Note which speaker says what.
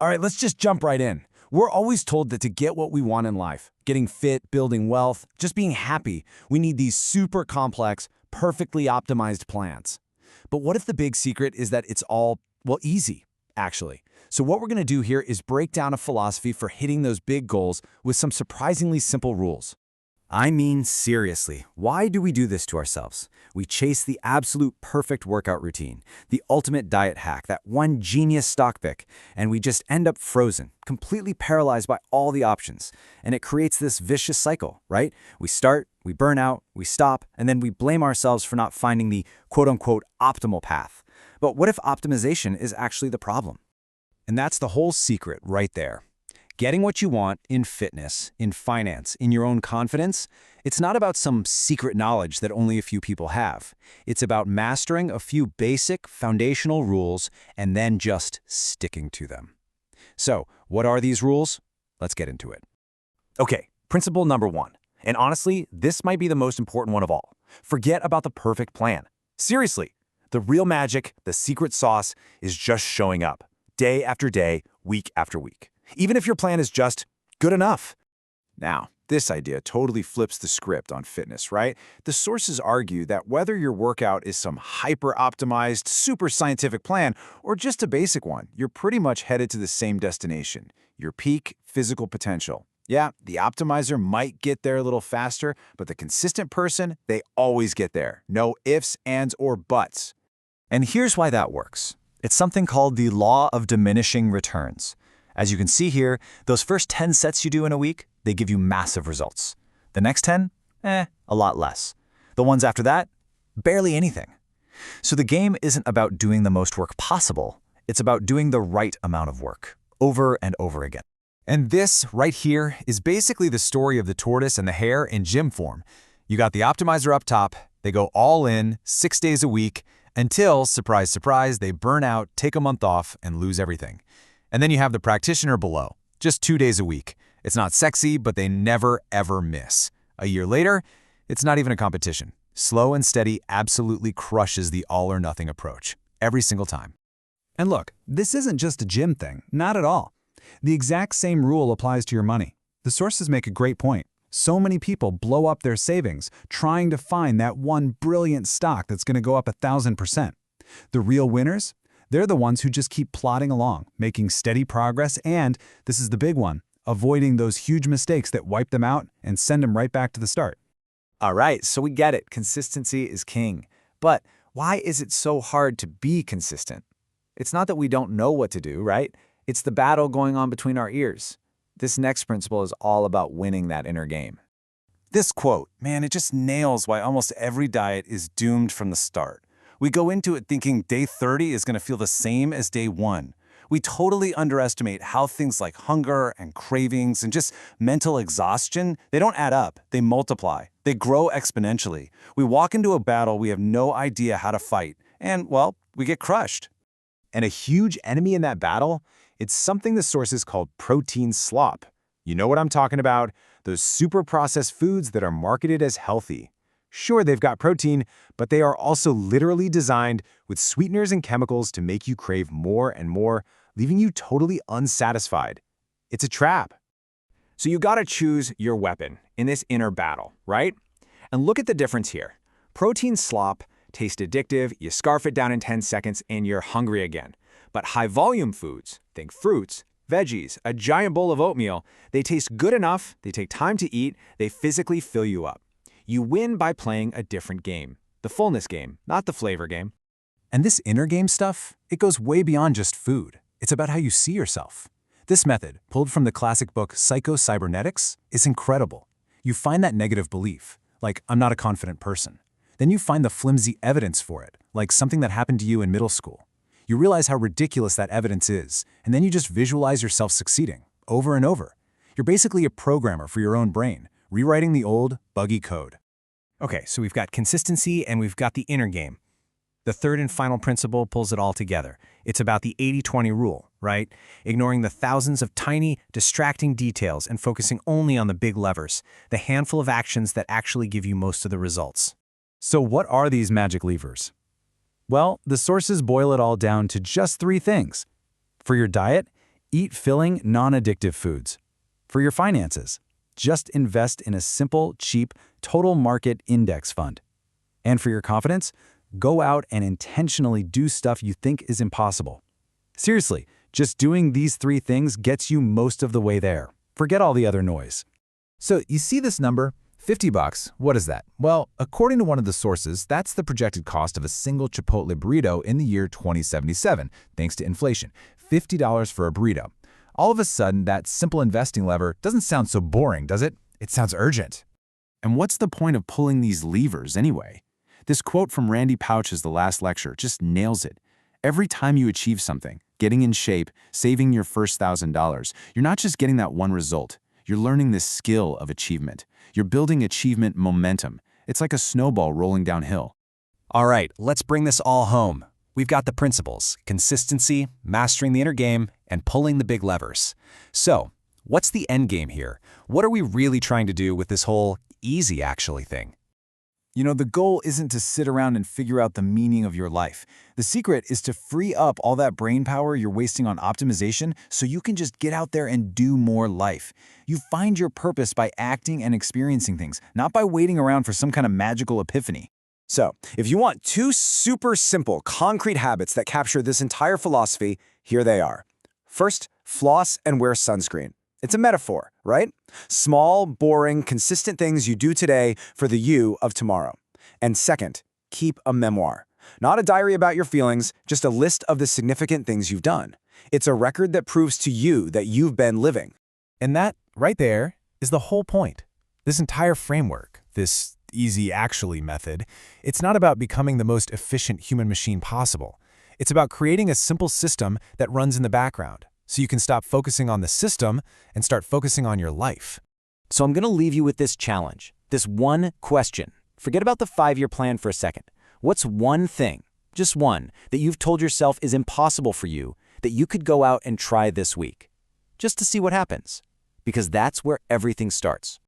Speaker 1: All right, let's just jump right in. We're always told that to get what we want in life, getting fit, building wealth, just being happy, we need these super complex, perfectly optimized plans. But what if the big secret is that it's all, well, easy, actually? So what we're going to do here is break down a philosophy for hitting those big goals with some surprisingly simple rules.
Speaker 2: I mean, seriously, why do we do this to ourselves? We chase the absolute perfect workout routine, the ultimate diet hack, that one genius stock pick, and we just end up frozen, completely paralyzed by all the options. And it creates this vicious cycle, right? We start, we burn out, we stop, and then we blame ourselves for not finding the quote-unquote optimal path. But what if optimization is actually the problem?
Speaker 1: And that's the whole secret right there. Getting what you want in fitness, in finance, in your own confidence, it's not about some secret knowledge that only a few people have. It's about mastering a few basic foundational rules and then just sticking to them. So, what are these rules? Let's get into it.
Speaker 3: Okay, principle number 1. And honestly, this might be the most important one of all. Forget about the perfect plan. Seriously, the real magic, the secret sauce, is just showing up. Day after day, week after week. Even if your plan is just good enough. Now, this idea totally flips the script on fitness, right? The sources argue that whether your workout is some hyper-optimized, super scientific plan or just a basic one, you're pretty much headed to the same destination, your peak physical potential. Yeah, the optimizer might get there a little faster, but the consistent person, they always get there. No ifs, ands, or buts.
Speaker 2: And here's why that works. It's something called the law of diminishing returns. As you can see here, those first 10 sets you do in a week, they give you massive results. The next 10? A lot less. The ones after that? Barely anything. So the game isn't about doing the most work possible. It's about doing the right amount of work, over and over again.
Speaker 3: And this, right here, is basically the story of the tortoise and the hare in gym form. You got the optimizer up top, they go all in, 6 days a week, until, surprise, surprise, they burn out, take a month off, and lose everything. And then you have the practitioner below, just 2 days a week. It's not sexy, but they never, ever miss. A year later, it's not even a competition. Slow and steady absolutely crushes the all-or-nothing approach, every single time.
Speaker 4: And look, this isn't just a gym thing, not at all. The exact same rule applies to your money. The sources make a great point. So many people blow up their savings trying to find that one brilliant stock that's going to go up 1,000%. The real winners? They're the ones who just keep plodding along, making steady progress and, this is the big one, avoiding those huge mistakes that wipe them out and send them right back to the start.
Speaker 3: All right, so we get it. Consistency is king. But why is it so hard to be consistent? It's not that we don't know what to do, right? It's the battle going on between our ears. This next principle is all about winning that inner game. This quote, man, it just nails why almost every diet is doomed from the start. We go into it thinking day 30 is going to feel the same as day 1. We totally underestimate how things like hunger and cravings and just mental exhaustion, they don't add up, they multiply, they grow exponentially. We walk into a battle we have no idea how to fight, and, well, we get crushed. And a huge enemy in that battle, it's something the sources called protein slop. You know what I'm talking about? Those super processed foods that are marketed as healthy. Sure, they've got protein, but they are also literally designed with sweeteners and chemicals to make you crave more and more, leaving you totally unsatisfied. It's a trap. So you gotta choose your weapon in this inner battle, right? And look at the difference here. Protein slop tastes addictive, you scarf it down in 10 seconds, and you're hungry again. But high-volume foods, think fruits, veggies, a giant bowl of oatmeal, they taste good enough, they take time to eat, they physically fill you up. You win by playing a different game, the fullness game, not the flavor game.
Speaker 4: And this inner game stuff, it goes way beyond just food. It's about how you see yourself. This method, pulled from the classic book Psycho-Cybernetics, is incredible. You find that negative belief, like I'm not a confident person. Then you find the flimsy evidence for it, like something that happened to you in middle school. You realize how ridiculous that evidence is, and then you just visualize yourself succeeding, over and over. You're basically a programmer for your own brain, rewriting the old, buggy code.
Speaker 5: Okay, so we've got consistency and we've got the inner game. The third and final principle pulls it all together. It's about the 80-20 rule, right? Ignoring the thousands of tiny, distracting details and focusing only on the big levers, the handful of actions that actually give you most of the results.
Speaker 4: So what are these magic levers? Well, the sources boil it all down to just 3 things. For your diet,
Speaker 2: Eat filling, non-addictive foods. For your finances, just invest in a simple, cheap, total market index fund. And for your confidence, go out and intentionally do stuff you think is impossible. Seriously, just doing these 3 things gets you most of the way there. Forget all the other noise.
Speaker 3: So you see this number? $50. What is that? Well, according to one of the sources, that's the projected cost of a single Chipotle burrito in the year 2077, thanks to inflation. $50 for a burrito. All of a sudden, that simple investing lever doesn't sound so boring, does it? It sounds urgent.
Speaker 6: And what's the point of pulling these levers anyway? This quote from Randy Pouch's The Last Lecture just nails it. Every time you achieve something, getting in shape, saving your first $1,000, you're not just getting that one result. You're learning this skill of achievement. You're building achievement momentum. It's like a snowball rolling downhill.
Speaker 5: All right, let's bring this all home. We've got the principles: consistency, mastering the inner game, and pulling the big levers. So, what's the end game here? What are we really trying to do with this whole easy actually thing?
Speaker 3: You know, the goal isn't to sit around and figure out the meaning of your life. The secret is to free up all that brain power you're wasting on optimization so you can just get out there and do more life. You find your purpose by acting and experiencing things, not by waiting around for some kind of magical epiphany.
Speaker 1: So, if you want 2 super simple, concrete habits that capture this entire philosophy, here they are. First, floss and wear sunscreen. It's a metaphor, right? Small, boring, consistent things you do today for the you of tomorrow. And second, keep a memoir. Not a diary about your feelings, just a list of the significant things you've done. It's a record that proves to you that you've been living.
Speaker 4: And that, right there, is the whole point. This entire framework, this easy actually method, it's not about becoming the most efficient human machine possible. It's about creating a simple system that runs in the background, so you can stop focusing on the system and start focusing on your life.
Speaker 1: So I'm going to leave you with this challenge, this one question. Forget about the 5-year plan for a second. What's one thing, just one, that you've told yourself is impossible for you that you could go out and try this week? Just to see what happens. Because that's where everything starts.